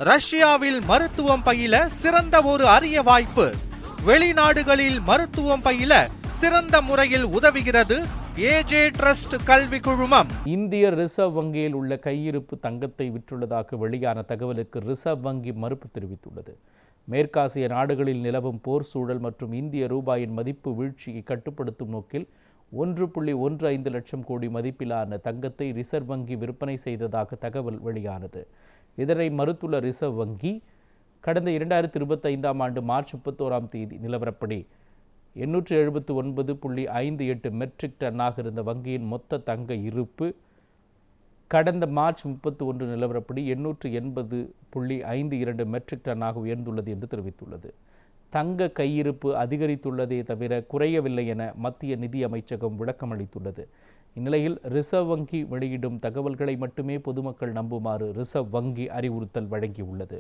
ரஷ்யாவில் மருத்துவம் பயில சிறந்த ஒரு அரிய வாய்ப்பு. வெளிநாடுகளில் மருத்துவம் பயில சிறந்த முறையில் உதவுகிறது ஏஜே ட்ரஸ்ட் கல்வி குழுமம். இந்திய ரிசர்வ் வங்கியில் உள்ள கையிருப்பு தங்கத்தை விற்றுள்ளதாக வெளியான தகவலுக்கு ரிசர்வ் வங்கி மறுப்பு தெரிவித்துள்ளது. மேற்காசிய நாடுகளில் நிலவும் போர் சூழல் மற்றும் இந்திய ரூபாயின் மதிப்பு வீழ்ச்சியை கட்டுப்படுத்தும் நோக்கில் 1.15 லட்சம் கோடி மதிப்பிலான தங்கத்தை ரிசர்வ் வங்கி விற்பனை செய்ததாக தகவல் வெளியானது. இதனை மறுத்துள்ள ரிசர்வ் வங்கி கடந்த 2025ஆம் ஆண்டு மார்ச் 31ஆம் தேதி நிலவரப்படி 879.58 மெட்ரிக் டன்னாக இருந்த வங்கியின் மொத்த தங்க இருப்பு கடந்த மார்ச் 31 நிலவரப்படி 880.52 மெட்ரிக் டன்னாக உயர்ந்துள்ளது என்று தெரிவித்துள்ளது. தங்க கையிருப்பு அதிகரித்துள்ளதே தவிர குறையவில்லை என மத்திய நிதி அமைச்சகம் விளக்கமளித்துள்ளது. இந்நிலையில் ரிசர்வ் வங்கி வெளியிடும் தகவல்களை மட்டுமே பொதுமக்கள் நம்புமாறு ரிசர்வ் வங்கி அறிவுறுத்தல் வழங்கியுள்ளது.